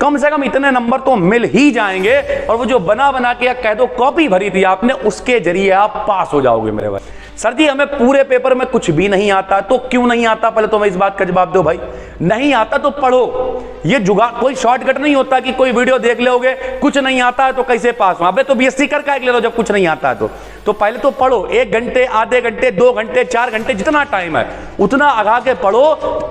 कम से कम इतने नंबर तो मिल ही जाएंगे, और वो जो बना बना के या कह दो कॉपी भरी थी आपने, उसके जरिए आप पास हो जाओगे मेरे भाई। सर जी हमें पूरे पेपर में कुछ भी नहीं आता, तो क्यों नहीं आता, पहले तो मैं इस बात का जवाब दो भाई। नहीं आता तो पढ़ो, ये जुगाड़ कोई शॉर्टकट नहीं होता कि कोई वीडियो देख लोगे कुछ नहीं आता है तो कैसे पास हो। अबे तो बीएससी कर ले लो जब कुछ नहीं आता है तो पहले तो पढ़ो, 1 घंटे, आधे घंटे, 2 घंटे, 4 घंटे, जितना टाइम है उतना आगा के पढ़ो,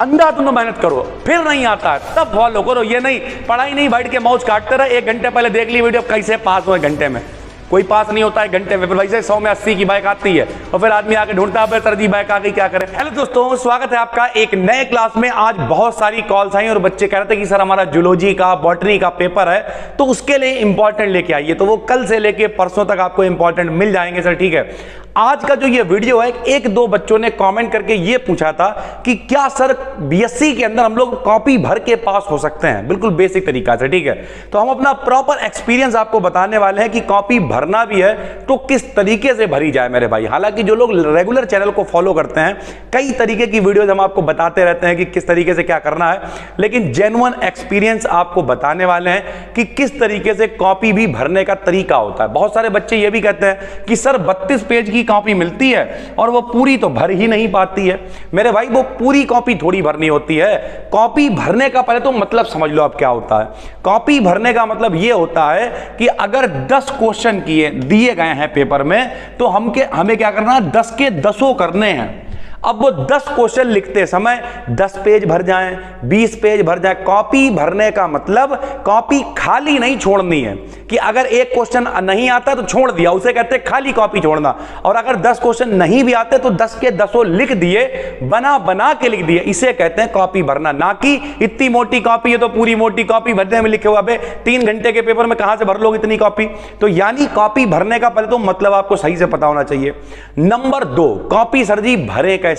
अंधाधुंध मेहनत करो। फिर नहीं आता है तब फॉलो करो, ये नहीं पढ़ाई नहीं बैठ के मौज काटते रहे, 1 घंटे पहले देख ली वीडियो, कैसे पास हो 1 घंटे में। कोई पास नहीं होता 1 घंटे में। फिर वैसे 100 में 80 की बाइक आती है और फिर आदमी आके ढूंढता है सर जी बाइक आ गई क्या करें। हेलो दोस्तों, स्वागत है आपका एक नए क्लास में। आज बहुत सारी कॉल्स आई और बच्चे कह रहे थे कि सर हमारा जूलॉजी का, बॉटनी का पेपर है तो उसके लिए इंपॉर्टेंट लेके आइए। तो वो कल से लेके परसों तक आपको इंपॉर्टेंट मिल जाएंगे सर, ठीक है। आज का जो ये वीडियो है, 1-2 बच्चों ने कमेंट करके ये पूछा था कि क्या सर बीएससी के अंदर हम लोग कॉपी भर के पास हो सकते हैं, बिल्कुल बेसिक तरीका से, ठीक है। तो हम अपना प्रॉपर एक्सपीरियंस आपको बताने वाले हैं कि कॉपी भरना भी है तो किस तरीके से भरी जाए मेरे भाई। हालांकि जो लोग रेगुलर चैनल को फॉलो करते हैं, कई तरीके की वीडियोज हम आपको बताते रहते हैं कि किस तरीके से क्या करना है, लेकिन जेन्युइन एक्सपीरियंस आपको बताने वाले हैं कि किस तरीके से कॉपी भी भरने का तरीका होता है। बहुत सारे बच्चे ये भी कहते हैं कि सर 32 पेज की कॉपी मिलती है और वो पूरी तो भर ही नहीं पाती है। मेरे भाई वो पूरी कॉपी थोड़ी भरनी होती है। कॉपी भरने का पहले तो मतलब समझ लो आप क्या होता है। कॉपी भरने का मतलब ये होता है कि अगर 10 क्वेश्चन दिए गए हैं पेपर में तो हमें क्या करना है, 10 के 10 करने हैं। अब वो 10 क्वेश्चन लिखते समय 10 पेज भर जाएं, 20 पेज भर जाएं। कॉपी भरने का मतलब कॉपी खाली नहीं छोड़नी है कि अगर एक क्वेश्चन नहीं आता तो छोड़ दिया, उसे कहते हैं खाली कॉपी छोड़ना। और अगर 10 क्वेश्चन नहीं भी आते तो 10 के 10 लिख दिए, बना बना के लिख दिए, इसे कहते हैं कॉपी भरना। ना कि इतनी मोटी कॉपी है तो पूरी मोटी कॉपी भरने में लिखे हुआ, बे 3 घंटे के पेपर में कहां से भर लोगे इतनी कॉपी। तो यानी कॉपी भरने का पहले तो मतलब आपको सही से पता होना चाहिए। नंबर 2, कॉपी सर जी भरे कैसे।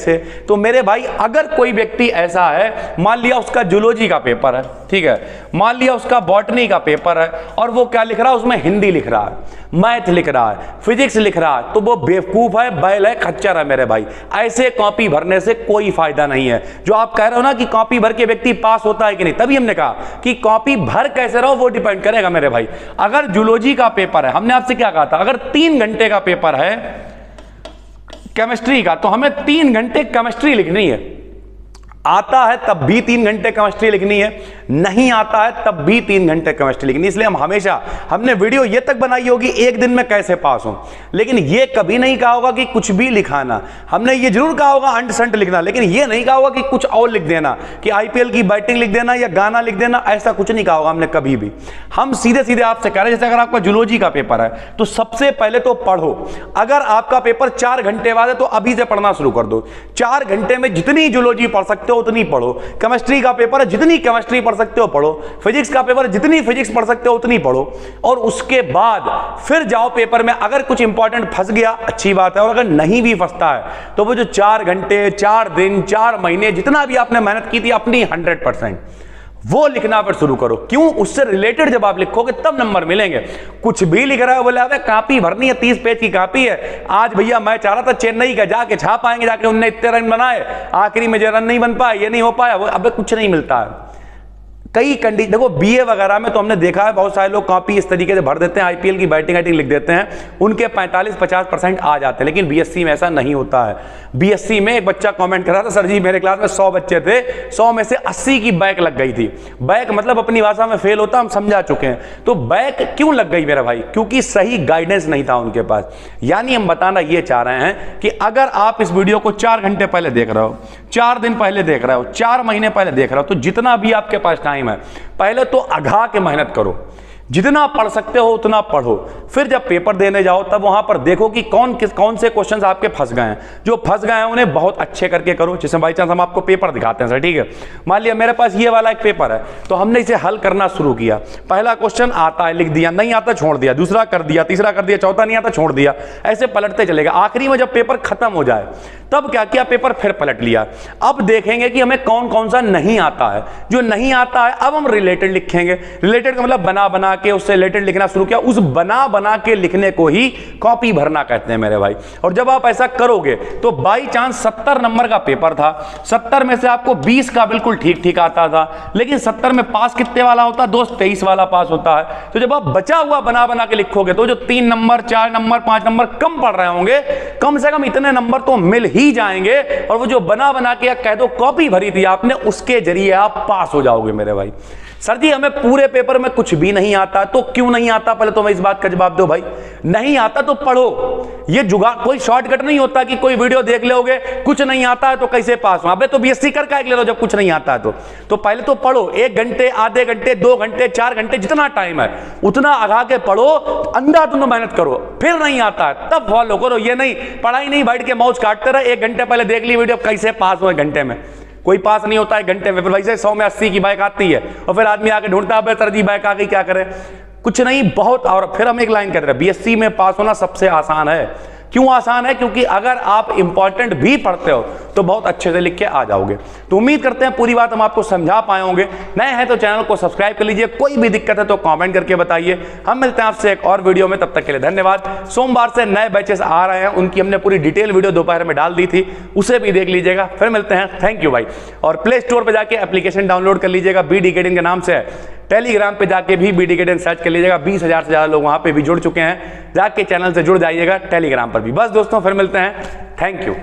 तो मेरे भाई अगर कोई व्यक्ति ऐसा है, मान लिया उसका जूलॉजी का पेपर है, ठीक है, मान लिया उसका बॉटनी का पेपर है और वो क्या लिख रहा है, उसमें हिंदी लिख रहा है, मैथ लिख रहा है, फिजिक्स लिख रहा है, तो वो बेवकूफ है, बैल है, खच्चर है मेरे भाई। ऐसे कॉपी भरने से कोई फायदा नहीं है। जो आप कह रहे हो ना कि कॉपी भर के व्यक्ति पास होता है कि नहीं, तभी हमने कहा कि कॉपी भर कैसे रहो वो डिपेंड करेगा मेरे भाई। अगर जूलॉजी का पेपर है, हमने आपसे क्या कहा था, अगर 3 घंटे का पेपर है केमिस्ट्री का तो हमें 3 घंटे केमिस्ट्री लिखनी है। आता है तब भी 3 घंटे केमिस्ट्री लिखनी है, नहीं आता है तब भी 3 घंटे केमिस्ट्री लिखनी है। इसलिए हमने वीडियो ये तक बनाई होगी 1 दिन में कैसे पास हो, लेकिन ये कभी नहीं कहा होगा कि कुछ भी लिखाना। हमने ये जरूर कहा होगा अंट संट लिखना, लेकिन ये नहीं कहा होगा कि कुछ और लिख देना, कि आईपीएल की बैटिंग लिख देना या गाना लिख देना, ऐसा कुछ नहीं कहा होगा हमने कभी भी। हम सीधे सीधे आपसे कह रहे हैं, जैसे अगर आपका जूलॉजी का पेपर है तो सबसे पहले तो पढ़ो। अगर आपका पेपर 4 घंटे बाद है तो अभी से पढ़ना शुरू कर दो। 4 घंटे में जितनी जूलॉजी पढ़ सकते हो उतनी पढ़ो। केमिस्ट्री का पेपर है, जितनी केमिस्ट्री पढ़ सकते हो पढ़ो। फिजिक्स का पेपर है, जितनी फिजिक्स पढ़ सकते हो उतनी पढ़ो। और उसके बाद फिर जाओ पेपर में। अगर कुछ इंपॉर्टेंट फंस गया अच्छी बात है, और अगर नहीं भी फंसता है तो वो जो 4 घंटे, 4 दिन, 4 महीने जितना भी आपने मेहनत की थी अपनी 100%, वो लिखना फिर शुरू करो। क्यों? उससे रिलेटेड जब आप लिखोगे तब नंबर मिलेंगे। कुछ भी लिख रहा है, बोले अबे कॉपी भरनी है, 30 पेज की कॉपी है। आज भैया मैं चाह रहा था चेन्नई का जाके छाप आएंगे, जाके उनने इतने रन बनाए, आखिरी में जो रन नहीं बन पाए, ये नहीं हो पाया, वो अबे कुछ नहीं मिलता है। कई कंडीशन देखो, बीए वगैरह में तो हमने देखा है बहुत सारे लोग कॉपी इस तरीके से भर देते हैं, आईपीएल की बैटिंग लिख देते हैं, उनके 45-50% आ जाते हैं। लेकिन बीएससी में ऐसा नहीं होता है। बीएससी में एक बच्चा कमेंट कर रहा था, सर जी मेरे क्लास में 100 बच्चे थे, 100 में से 80 की बैक लग गई थी। बैक मतलब अपनी भाषा में फेल होता, हम समझा चुके हैं। तो बैक क्यों लग गई मेरा भाई? क्योंकि सही गाइडेंस नहीं था उनके पास। यानी हम बताना ये चाह रहे हैं कि अगर आप इस वीडियो को 4 घंटे पहले देख रहे हो, 4 दिन पहले देख रहे हो, 4 महीने पहले देख रहे हो, तो जितना भी आपके पास टाइम है पहले तो अघा के मेहनत करो। जितना पढ़ सकते हो उतना पढ़ो। फिर जब पेपर देने जाओ तब वहां पर देखो कि कौन से क्वेश्चंस आपके फंस गए हैं। जो फंस गए हैं उन्हें बहुत अच्छे करके करो। जैसे बाई चांस हम आपको पेपर दिखाते हैं सर, ठीक है। मान लिया मेरे पास ये वाला एक पेपर है, तो हमने इसे हल करना शुरू किया। पहला क्वेश्चन आता है, लिख दिया, नहीं आता छोड़ दिया, दूसरा कर दिया, तीसरा कर दिया, चौथा नहीं आता छोड़ दिया, ऐसे पलटते चलेगा। आखिरी में जब पेपर खत्म हो जाए तब क्या किया, पेपर फिर पलट लिया। अब देखेंगे कि हमें कौन कौन सा नहीं आता है। जो नहीं आता है अब हम रिलेटेड लिखेंगे। रिलेटेड का मतलब बना बना बना के उससे रिलेटेड लिखना शुरू किया, उस बना बना के लिखने को ही कॉपी भरना कहते हैं मेरे भाई। और जब आप ऐसा करोगे तो बाई चांस 70 नंबर का पेपर था, 70 में से आपको 20 का बिल्कुल ठीक ठीक आता था, लेकिन 70 में पास कितने वाला होता दोस्त? 23 वाला पास होता है। तो जब आप बचा हुआ बना बना के लिखोगे तो जो 3 नंबर 4 नंबर 5 नंबर कम पड़ रहे होंगे, कम से कम इतने नंबर तो मिल ही जाएंगे, और वो जो बना बना के कह दो कॉपी भरी थी आपने, उसके जरिए आप पास हो जाओगे मेरे भाई। सर जी हमें पूरे पेपर में कुछ भी नहीं आता, तो क्यों नहीं आता? पहले तो मैं इस बात का जवाब दो भाई। नहीं आता तो पढ़ो, ये जुगाड़ कोई शॉर्टकट नहीं होता कि कोई वीडियो देख लोगे कुछ नहीं आता है तो कैसे पास हो। अबे तो बीएससी कर का ले लो जब कुछ नहीं आता है तो पहले तो पढ़ो, 1 घंटे आधे घंटे 2 घंटे 4 घंटे जितना टाइम है उतना आगा के पढ़ो, अंधाधुंध मेहनत करो। फिर नहीं आता है तब फॉलो करो, ये नहीं पढ़ाई नहीं बैठ के मौज काटते रहे, 1 घंटे पहले देख ली वीडियो कैसे पास हो। 1 घंटे में कोई पास नहीं होता है, घंटे में। फिर वैसे 100 में 80 की बाइक आती है और फिर आदमी आके ढूंढता है सर जी बाइक आ गई क्या करे, कुछ नहीं बहुत। और फिर हम एक लाइन कहते हैं बीएससी में पास होना सबसे आसान है। क्यों आसान है? क्योंकि अगर आप इंपॉर्टेंट भी पढ़ते हो तो बहुत अच्छे से लिख के आ जाओगे। तो उम्मीद करते हैं पूरी बात हम आपको समझा पाए होंगे। नए हैं तो चैनल को सब्सक्राइब कर लीजिए, कोई भी दिक्कत है तो कमेंट करके बताइए। हम मिलते हैं आपसे एक और वीडियो में, तब तक के लिए धन्यवाद। सोमवार से नए बैचेस आ रहे हैं, उनकी हमने पूरी डिटेल वीडियो दोपहर में डाल दी थी, उसे भी देख लीजिएगा। फिर मिलते हैं, थैंक यू भाई। और प्ले स्टोर पर जाके एप्लीकेशन डाउनलोड कर लीजिएगा, BD Academy के नाम से है। टेलीग्राम पे जाके भी BD Academy सर्च कर लीजिएगा, 20,000 से ज्यादा लोग वहां पे भी जुड़ चुके हैं। जाके चैनल से जुड़ जाइएगा टेलीग्राम पर भी। बस दोस्तों फिर मिलते हैं, थैंक यू।